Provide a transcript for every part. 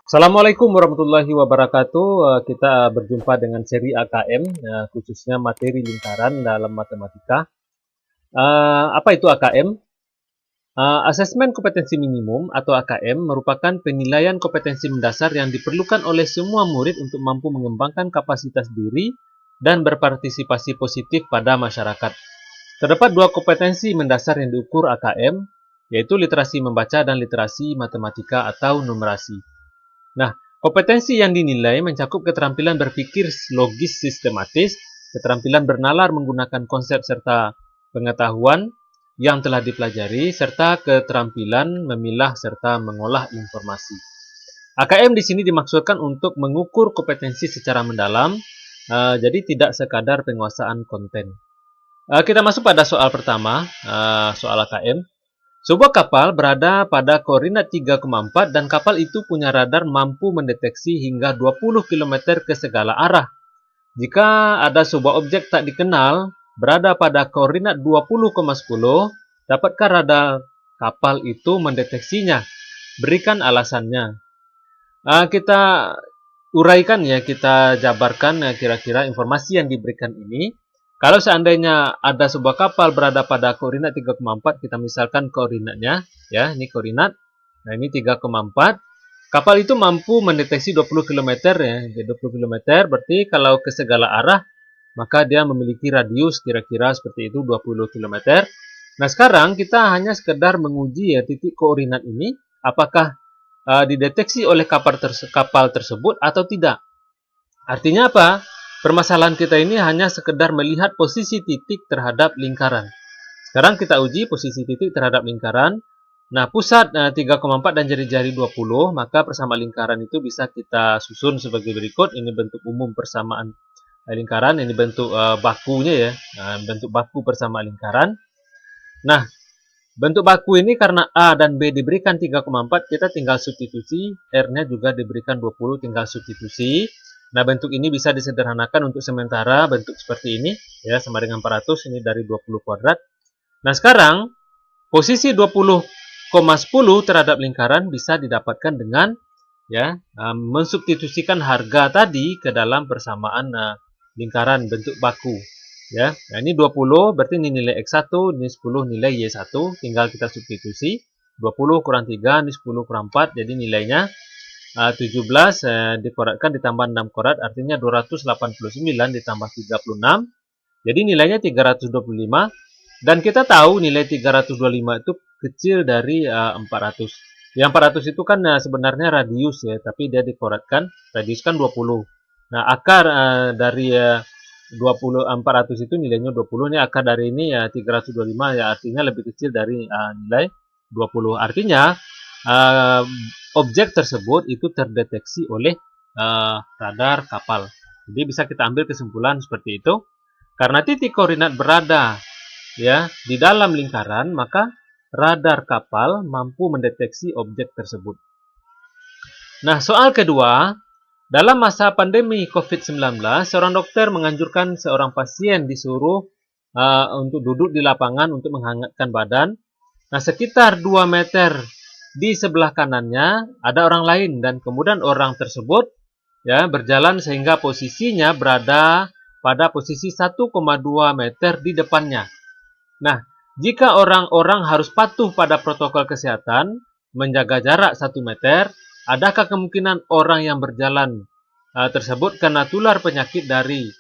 Assalamualaikum warahmatullahi wabarakatuh. Kita berjumpa dengan seri AKM, khususnya materi lingkaran dalam matematika. Apa itu AKM? Asesmen kompetensi minimum atau AKM merupakan penilaian kompetensi mendasar yang diperlukan oleh semua murid untuk mampu mengembangkan kapasitas diri dan berpartisipasi positif pada masyarakat. Terdapat dua kompetensi mendasar yang diukur AKM, yaitu literasi membaca dan literasi matematika atau numerasi. Nah, kompetensi yang dinilai mencakup keterampilan berpikir logis sistematis, keterampilan bernalar menggunakan konsep serta pengetahuan yang telah dipelajari, serta keterampilan memilah serta mengolah informasi. AKM di sini dimaksudkan untuk mengukur kompetensi secara mendalam, jadi tidak sekadar penguasaan konten. Kita masuk pada soal pertama, soal AKM. Sebuah kapal berada pada koordinat 3,4 dan kapal itu punya radar mampu mendeteksi hingga 20 km ke segala arah. Jika ada sebuah objek tak dikenal berada pada koordinat 20,10, dapatkah radar kapal itu mendeteksinya? Berikan alasannya. Kita uraikan ya, kita jabarkan kira-kira informasi yang diberikan ini. Kalau seandainya ada sebuah kapal berada pada koordinat 3,4, kita misalkan koordinatnya, ya, ini koordinat. Nah, ini 3,4. Kapal itu mampu mendeteksi 20 km ya. 20 km berarti kalau ke segala arah, maka dia memiliki radius kira-kira seperti itu 20 km. Nah, sekarang kita hanya sekedar menguji ya titik koordinat ini, apakah dideteksi oleh kapal tersebut atau tidak. Artinya apa? Permasalahan kita ini hanya sekedar melihat posisi titik terhadap lingkaran. Sekarang kita uji posisi titik terhadap lingkaran. Nah, pusat 3,4 dan jari-jari 20, maka persamaan lingkaran itu bisa kita susun sebagai berikut. Ini bentuk umum persamaan lingkaran, ini bentuk bakunya ya. Bentuk baku persamaan lingkaran. Nah, bentuk baku ini karena A dan B diberikan 3,4, kita tinggal substitusi, R-nya juga diberikan 20, tinggal substitusi. Nah, bentuk ini bisa disederhanakan untuk sementara bentuk seperti ini, ya, sama dengan 400, ini dari 20 kuadrat. Nah, sekarang, posisi 20,10 terhadap lingkaran bisa didapatkan dengan, ya, mensubstitusikan harga tadi ke dalam persamaan lingkaran bentuk baku. Ya, nah ini 20, berarti ini nilai X1, ini 10 nilai Y1, tinggal kita substitusi. 20 kurang 3, ini 10 kurang 4, jadi nilainya 17 dikuadratkan ditambah 6 kuadrat, artinya 289 ditambah 36, jadi nilainya 325, dan kita tahu nilai 325 itu kecil dari 400. Yang 400 itu kan sebenarnya radius ya, tapi dia dikuadratkan, radius kan 20. Nah, akar dari 400 itu nilainya 20, ini akar dari ini ya 325, ya artinya lebih kecil dari nilai 20. Artinya objek tersebut itu terdeteksi oleh radar kapal. Jadi bisa kita ambil kesimpulan seperti itu. Karena titik koordinat berada ya di dalam lingkaran, maka radar kapal mampu mendeteksi objek tersebut. Nah, soal kedua, dalam masa pandemi COVID-19, seorang dokter menganjurkan seorang pasien disuruh untuk duduk di lapangan untuk menghangatkan badan. Nah, sekitar 2 meter di sebelah kanannya ada orang lain, dan kemudian orang tersebut ya berjalan sehingga posisinya berada pada posisi 1,2 meter di depannya. Nah, jika orang-orang harus patuh pada protokol kesehatan, menjaga jarak 1 meter, adakah kemungkinan orang yang berjalan tersebut kena tular penyakit dari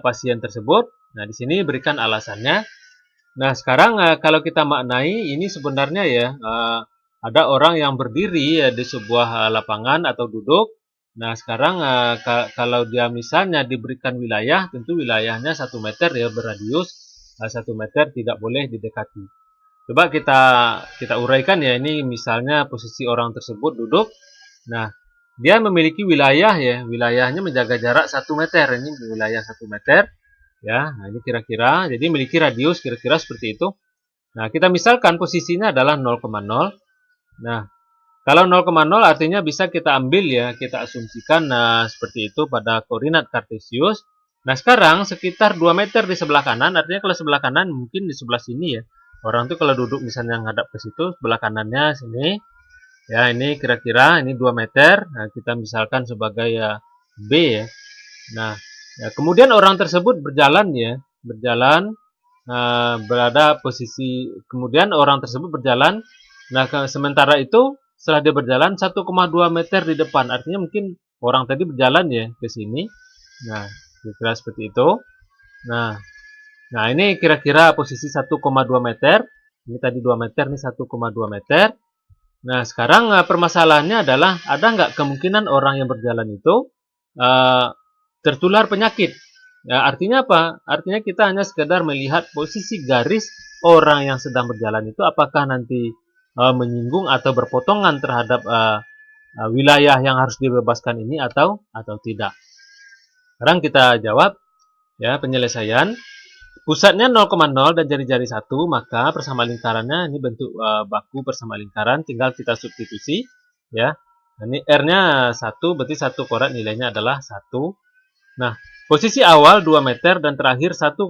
pasien tersebut? Nah, di sini berikan alasannya. Nah, sekarang kalau kita maknai, ini sebenarnya ya ada orang yang berdiri di sebuah lapangan atau duduk. Nah, sekarang kalau dia misalnya diberikan wilayah, tentu wilayahnya 1 meter ya, berradius 1 meter, tidak boleh didekati. Coba kita uraikan ya, ini misalnya posisi orang tersebut duduk. Nah, dia memiliki wilayah ya, wilayahnya menjaga jarak 1 meter. Ini wilayah 1 meter. Ya, nah ini kira-kira, jadi memiliki radius kira-kira seperti itu. Nah, kita misalkan posisinya adalah 0,0. Nah, kalau 0,0 artinya bisa kita ambil ya, kita asumsikan seperti itu pada koordinat kartesius. Nah, sekarang sekitar 2 meter di sebelah kanan, artinya kalau sebelah kanan mungkin di sebelah sini ya. Orang itu kalau duduk misalnya menghadap ke situ, sebelah kanannya sini. Ya, ini kira-kira ini 2 meter. Nah, kita misalkan sebagai B ya. Nah, ya, kemudian orang tersebut berjalan ya, berjalan berada posisi kemudian orang tersebut berjalan. Nah, sementara itu setelah dia berjalan 1,2 meter di depan, artinya mungkin orang tadi berjalan ya ke sini. Nah, kira-kira seperti itu. Nah, nah ini kira-kira posisi 1,2 meter. Ini tadi 2 meter, ini 1,2 meter. Nah, sekarang permasalahannya adalah ada nggak kemungkinan orang yang berjalan itu uh, tertular penyakit? Ya, artinya apa? Artinya kita hanya sekedar melihat posisi garis orang yang sedang berjalan itu apakah nanti menyinggung atau berpotongan terhadap wilayah yang harus dibebaskan ini atau tidak. Sekarang kita jawab ya penyelesaian. Pusatnya 0,0 dan jari-jari 1, maka persamaan lingkarannya ini bentuk baku persamaan lingkaran, tinggal kita substitusi ya. Ini R-nya 1, berarti 1 kuadrat nilainya adalah 1. Nah, posisi awal 2 meter dan terakhir 1,2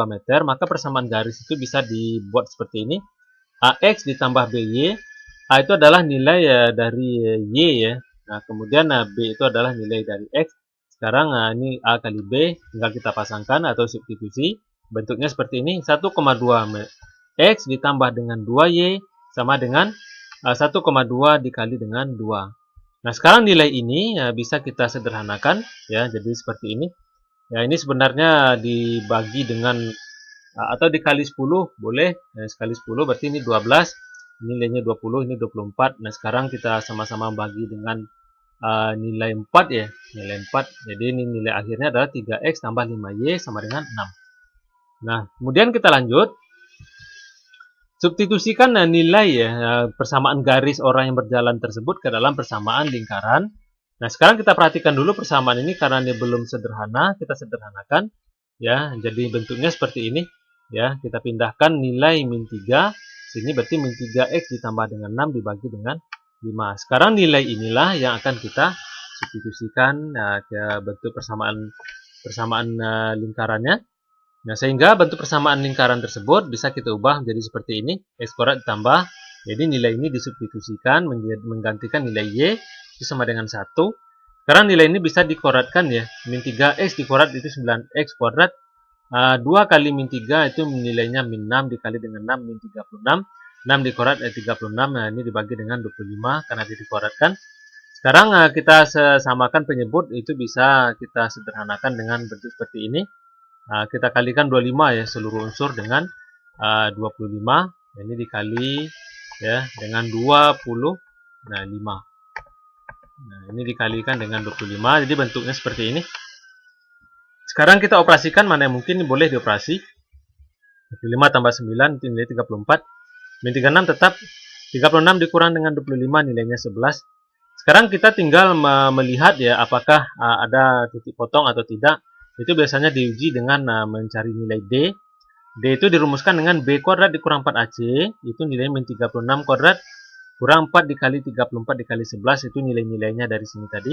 meter, maka persamaan garis itu bisa dibuat seperti ini. AX ditambah BY. A itu adalah nilai dari Y ya. Nah, kemudian B itu adalah nilai dari X. Sekarang ini A kali B, tinggal kita pasangkan atau substitusi. Bentuknya seperti ini, 1,2 X ditambah dengan 2Y sama dengan 1,2 dikali dengan 2. Nah, sekarang nilai ini bisa kita sederhanakan ya, jadi seperti ini. Ya, ini sebenarnya dibagi dengan atau dikali 10 boleh. Nah, sekali 10 berarti ini 12, nilainya 20, ini 24. Nah, sekarang kita sama-sama bagi dengan nilai 4 ya, nilai 4. Jadi ini nilai akhirnya adalah 3X tambah 5Y sama dengan 6. Nah, kemudian kita lanjut. Substitusikan nilai ya, persamaan garis orang yang berjalan tersebut ke dalam persamaan lingkaran. Nah, sekarang kita perhatikan dulu persamaan ini karena ini belum sederhana, kita sederhanakan. Ya, jadi bentuknya seperti ini. Ya, kita pindahkan nilai min 3. Sini berarti min 3X ditambah dengan 6 dibagi dengan 5. Sekarang nilai inilah yang akan kita substitusikan ke bentuk persamaan lingkarannya. Nah, sehingga bentuk persamaan lingkaran tersebut bisa kita ubah menjadi seperti ini. X kuadrat ditambah, jadi nilai ini disubstitusikan, menggantikan nilai Y, itu sama dengan 1. Sekarang nilai ini bisa dikuadratkan ya. Min 3X dikuadrat itu 9X kuadrat. 2 kali min 3 itu nilainya min 6 dikali dengan 6, min 36. 6 dikuadrat 36, nah ini dibagi dengan 25 karena dikuadratkan. Sekarang kita samakan penyebut, itu bisa kita sederhanakan dengan bentuk seperti ini. Kita kalikan 25 ya, seluruh unsur dengan 25. Ini dikali ya dengan 20. Nah, 5. Nah, ini dikalikan dengan 25. Jadi bentuknya seperti ini. Sekarang kita operasikan mana yang mungkin boleh dioperasi. 25 tambah 9 itu nilai 34. Min 36 tetap 36 dikurang dengan 25 nilainya 11. Sekarang kita tinggal melihat ya apakah ada titik potong atau tidak. Itu biasanya diuji dengan mencari nilai D. D itu dirumuskan dengan B kuadrat dikurang 4AC, itu nilai min 36 kuadrat, kurang 4 dikali 34 dikali 11, itu nilai-nilainya dari sini tadi.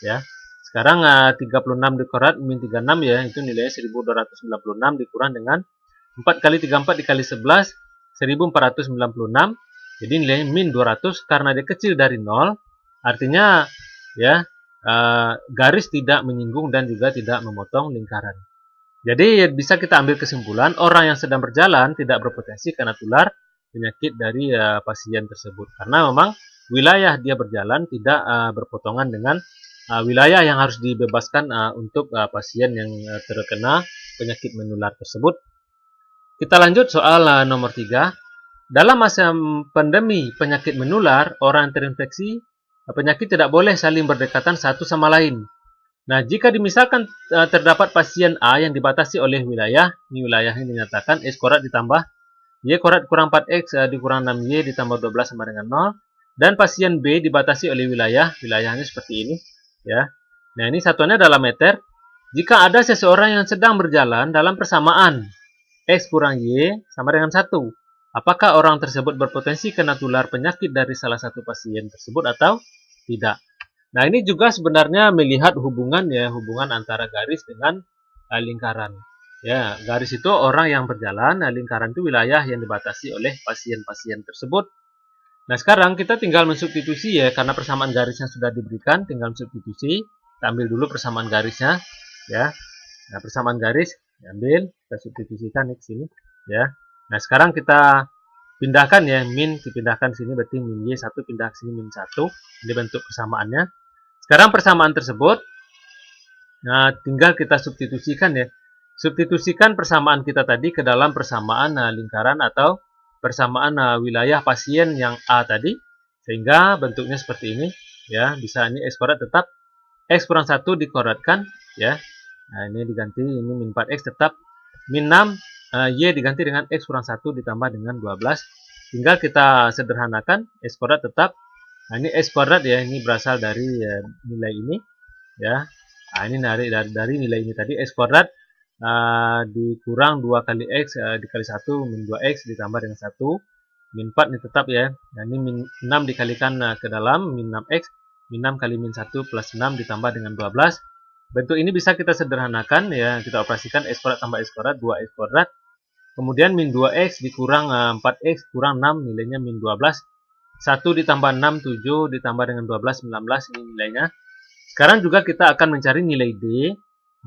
Ya. Sekarang 36 dikuadrat min 36 ya, itu nilainya 1296 dikurang dengan 4 kali 34 dikali 11, 1496. Jadi nilainya min 200, karena dia kecil dari 0, artinya ya garis tidak menyinggung dan juga tidak memotong lingkaran. Jadi bisa kita ambil kesimpulan orang yang sedang berjalan tidak berpotensi kena tular penyakit dari pasien tersebut karena memang wilayah dia berjalan tidak berpotongan dengan wilayah yang harus dibebaskan untuk pasien yang terkena penyakit menular tersebut. Kita lanjut soal nomor 3. Dalam masa pandemi penyakit menular, orang yang terinfeksi penyakit tidak boleh saling berdekatan satu sama lain. Nah, jika dimisalkan terdapat pasien A yang dibatasi oleh wilayah, ini wilayah yang dinyatakan X kuadrat ditambah Y kuadrat kurang 4X dikurang 6Y ditambah 12 sama dengan 0. Dan pasien B dibatasi oleh wilayahnya seperti ini. Ya. Nah, ini satuannya dalam meter. Jika ada seseorang yang sedang berjalan dalam persamaan X kurang Y sama dengan 1, apakah orang tersebut berpotensi kena tular penyakit dari salah satu pasien tersebut atau tidak? Nah, ini juga sebenarnya melihat hubungan antara garis dengan lingkaran. Ya, garis itu orang yang berjalan, lingkaran itu wilayah yang dibatasi oleh pasien-pasien tersebut. Nah, sekarang kita tinggal mensubstitusi ya, karena persamaan garisnya sudah diberikan, tinggal substitusi. Kita ambil dulu persamaan garisnya, ya. Nah, persamaan garis diambil, kita substitusikan ke sini, ya. Nah, sekarang kita pindahkan ya, min dipindahkan sini, berarti min y1 pindah ke sini min 1. Ini bentuk persamaannya. Sekarang persamaan tersebut, nah, tinggal kita substitusikan ya. Substitusikan persamaan kita tadi ke dalam persamaan lingkaran atau persamaan wilayah pasien yang A tadi, sehingga bentuknya seperti ini ya. Bisa ini X kuadrat tetap X kurang 1 dikuadratkan ya. Nah, ini diganti, ini min 4X tetap min 6 Y diganti dengan X kurang 1 ditambah dengan 12. Tinggal kita sederhanakan, X kuadrat tetap, nah ini X kuadrat ya, ini berasal dari nilai ini ya. Nah, ini dari nilai ini tadi, X kuadrat dikurang 2 kali X dikali 1 min 2X ditambah dengan 1 min 4 ini tetap ya. Nah, ini min 6 dikalikan ke dalam min 6X, min 6 kali min 1 plus 6 ditambah dengan 12. Bentuk ini bisa kita sederhanakan ya, kita operasikan X kuadrat tambah X kuadrat 2X kuadrat. Kemudian min 2X dikurang 4X kurang 6 nilainya min 12. 1 ditambah 6 7 ditambah dengan 12 19 ini nilainya. Sekarang juga kita akan mencari nilai D.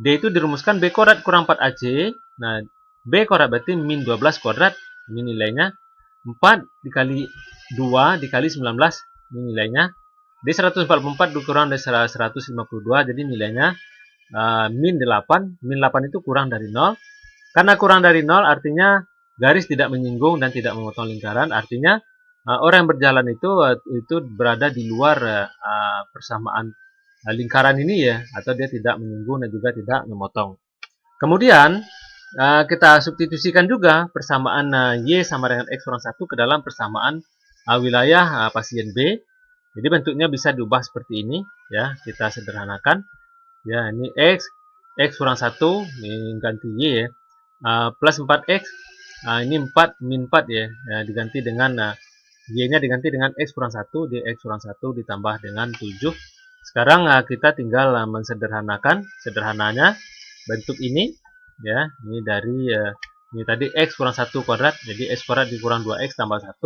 D itu dirumuskan B kuadrat kurang 4AC. Nah, B kuadrat berarti min 12 kuadrat. Ini nilainya. 4 dikali 2 dikali 19. Ini nilainya. D 144 dikurang dari 152. Jadi nilainya min 8. Min 8 itu kurang dari 0. Karena kurang dari 0 artinya garis tidak menyinggung dan tidak memotong lingkaran. Artinya orang yang berjalan itu berada di luar persamaan lingkaran ini ya, atau dia tidak menyinggung dan juga tidak memotong. Kemudian kita substitusikan juga persamaan Y sama dengan X kurang 1 ke dalam persamaan wilayah pasien B. Jadi bentuknya bisa diubah seperti ini ya, kita sederhanakan ya. Ini X kurang 1 ini ganti Y ya, plus 4X, ini 4 min 4 ya, diganti dengan Y nya diganti dengan X kurang 1, di X kurang 1 ditambah dengan 7. Sekarang kita tinggal mensederhanakan, sederhananya bentuk ini ya, ini dari ini tadi X kurang 1 kuadrat, jadi X kuadrat dikurang 2X tambah 1,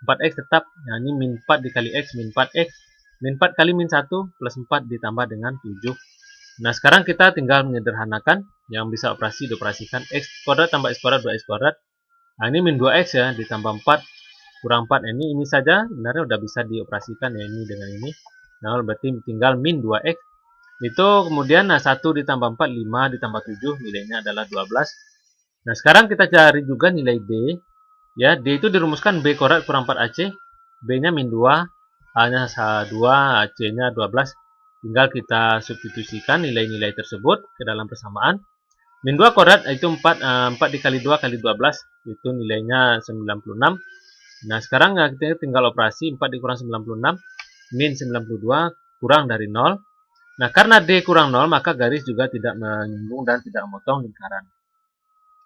4X tetap, nah ini min 4 dikali X min 4X, min 4 kali min 1 plus 4 ditambah dengan 7. Nah, sekarang kita tinggal menyederhanakan, yang bisa operasi dioperasikan X kuadrat tambah X kuadrat 2X kuadrat. Nah, ini min 2X ya, ditambah 4 kurang 4, ini saja sebenarnya udah bisa dioperasikan ya, ini dengan ini. Nah, berarti tinggal min 2X. Itu kemudian 1 ditambah 4, 5 ditambah 7, nilainya adalah 12. Nah, sekarang kita cari juga nilai D. Ya, D itu dirumuskan B kuadrat kurang 4AC. B-nya min 2, A-nya 2, C-nya 12. Tinggal kita substitusikan nilai-nilai tersebut ke dalam persamaan. Min 2 kuadrat itu 4 dikali 2 kali 12. Itu nilainya 96. Nah, sekarang kita tinggal operasi 4 dikurang 96. Min 92 kurang dari 0. Nah, karena D kurang 0, maka garis juga tidak menyinggung dan tidak memotong lingkaran.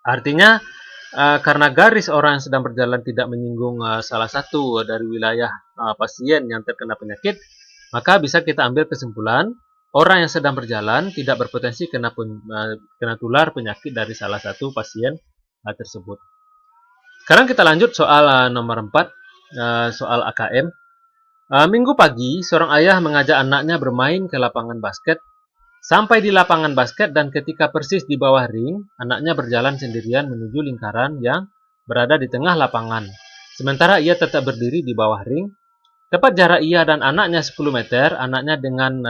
Artinya, karena garis orang yang sedang berjalan tidak menyinggung salah satu dari wilayah pasien yang terkena penyakit, maka bisa kita ambil kesimpulan, orang yang sedang berjalan tidak berpotensi kena tular penyakit dari salah satu pasien tersebut. Sekarang kita lanjut soal nomor 4, soal AKM. Minggu pagi, seorang ayah mengajak anaknya bermain ke lapangan basket. Sampai di lapangan basket dan ketika persis di bawah ring, anaknya berjalan sendirian menuju lingkaran yang berada di tengah lapangan. Sementara ia tetap berdiri di bawah ring. Tepat jarak ia dan anaknya 10 meter, anaknya dengan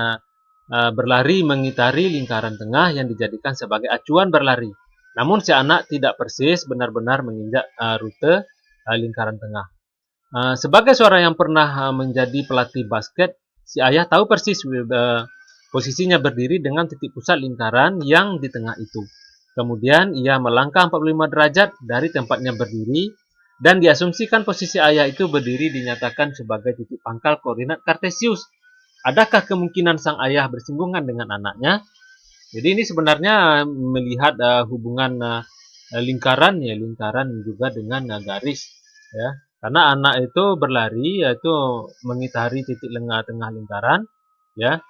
berlari mengitari lingkaran tengah yang dijadikan sebagai acuan berlari. Namun si anak tidak persis benar-benar menginjak rute lingkaran tengah. Sebagai seorang yang pernah menjadi pelatih basket, si ayah tahu persis posisinya berdiri dengan titik pusat lingkaran yang di tengah itu. Kemudian ia melangkah 45 derajat dari tempatnya berdiri dan diasumsikan posisi ayah itu berdiri dinyatakan sebagai titik pangkal koordinat Kartesius. Adakah kemungkinan sang ayah bersinggungan dengan anaknya? Jadi ini sebenarnya melihat hubungan lingkaran ya, lingkaran juga dengan garis ya. Karena anak itu berlari yaitu mengitari titik tengah lingkaran ya.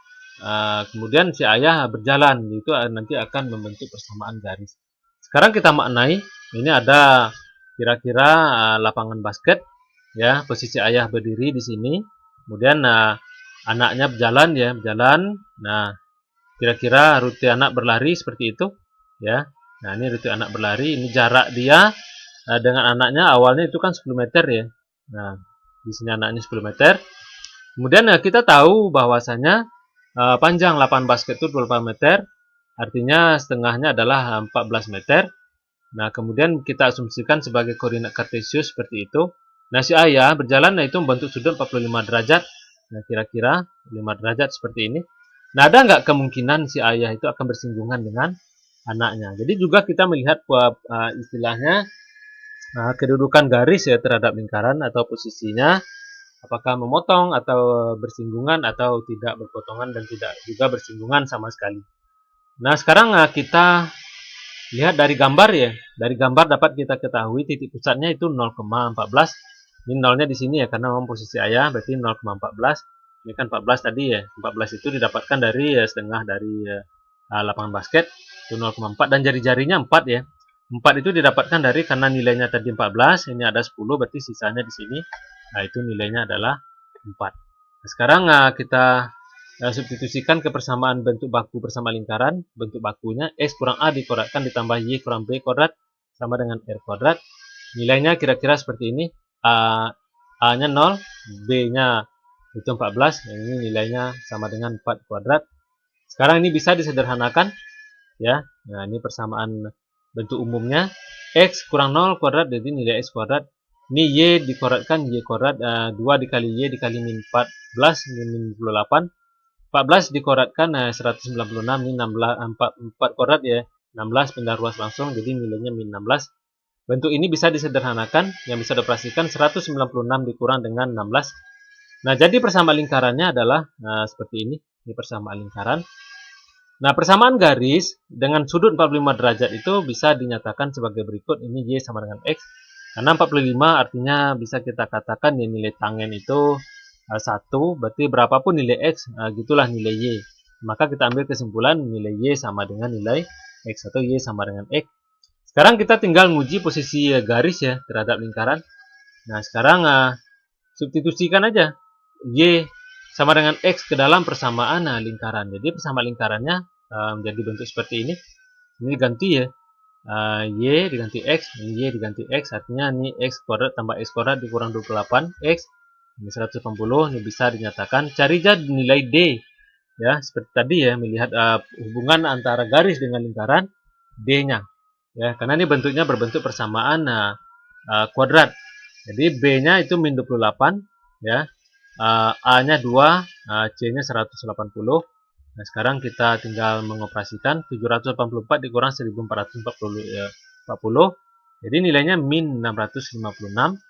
Kemudian si ayah berjalan, itu nanti akan membentuk persamaan garis. Sekarang kita maknai, ini ada kira-kira lapangan basket. ya, posisi ayah berdiri di sini. Kemudian anaknya berjalan ya, berjalan. Nah, kira-kira rute anak berlari seperti itu, ya. Nah, ini rute anak berlari, ini jarak dia dengan anaknya awalnya itu kan 10 meter ya. Nah, di sini anaknya 10 meter. Kemudian kita tahu bahwasanya panjang lapangan basket itu 28 meter, artinya setengahnya adalah 14 meter. Nah, kemudian kita asumsikan sebagai koordinat kartesius seperti itu. Nah, si ayah berjalan, nah itu membentuk sudut 45 derajat. Nah, kira-kira 5 derajat seperti ini. Nah, ada nggak kemungkinan si ayah itu akan bersinggungan dengan anaknya? Jadi juga kita melihat istilahnya kedudukan garis ya terhadap lingkaran atau posisinya, apakah memotong atau bersinggungan atau tidak berpotongan dan tidak juga bersinggungan sama sekali. Nah, sekarang kita lihat dari gambar ya. Dari gambar dapat kita ketahui titik pusatnya itu 0,14. Ini nolnya di sini ya karena memang posisi ayah berarti 0,14. Ini kan 14 tadi ya. 14 itu didapatkan dari setengah dari lapangan basket itu 0,4 dan jari-jarinya 4 ya. 4 itu didapatkan dari karena nilainya tadi 14, ini ada 10 berarti sisanya di sini. Nah, itu nilainya adalah 4. Nah, sekarang kita substitusikan ke persamaan bentuk baku bersama lingkaran. Bentuk bakunya X kurang A dikuadratkan ditambah Y kurang B kuadrat sama dengan R kuadrat. Nilainya kira-kira seperti ini. A-nya 0, B-nya itu 14. Ini nilainya sama dengan 4 kuadrat. Sekarang ini bisa disederhanakan. Ya, nah ini persamaan bentuk umumnya. X kurang 0 kuadrat jadi nilai X kuadrat. Ini Y dikuadratkan Y kuadrat 2 dikali Y dikali min 14 min 28. 14 dikuadratkan 196 ini 4 kuadrat ya. 16 pindah ruas langsung jadi nilainya min 16. Bentuk ini bisa disederhanakan yang bisa dioperasikan 196 dikurang dengan 16. Nah, jadi persamaan lingkarannya adalah seperti ini. Ini persamaan lingkaran. Nah, persamaan garis dengan sudut 45 derajat itu bisa dinyatakan sebagai berikut. Ini Y sama dengan X. Karena 45 artinya bisa kita katakan ya, nilai tangen itu 1, berarti berapapun nilai X, gitulah nilai Y. Maka kita ambil kesimpulan nilai Y sama dengan nilai X atau Y sama dengan X. Sekarang kita tinggal menguji posisi garis ya terhadap lingkaran. Nah, sekarang substitusikan aja Y sama dengan X ke dalam persamaan lingkaran. Jadi persamaan lingkarannya menjadi bentuk seperti ini. Ini diganti ya. Y diganti X, ini Y diganti X, artinya ini X kuadrat tambah X kuadrat dikurang 28 X. Ini 180, ini bisa dinyatakan. Cari aja nilai D. Ya, seperti tadi ya, melihat hubungan antara garis dengan lingkaran, D-nya. Ya, karena ini bentuknya berbentuk persamaan kuadrat. Jadi B-nya itu min 28, ya. A-nya 2, C-nya 180. Nah, sekarang kita tinggal mengoperasikan 784 dikurang 1440. Jadi nilainya min 656.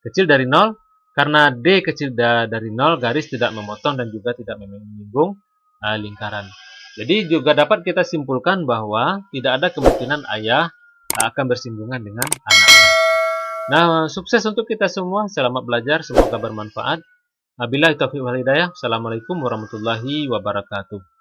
Kecil dari 0. Karena D kecil dari 0, garis tidak memotong dan juga tidak menyinggung lingkaran. Jadi juga dapat kita simpulkan bahwa tidak ada kemungkinan ayah akan bersinggungan dengan anaknya. Nah, sukses untuk kita semua. Selamat belajar, semoga bermanfaat. Wabillahi taufiq wal hidayah. Assalamualaikum warahmatullahi wabarakatuh.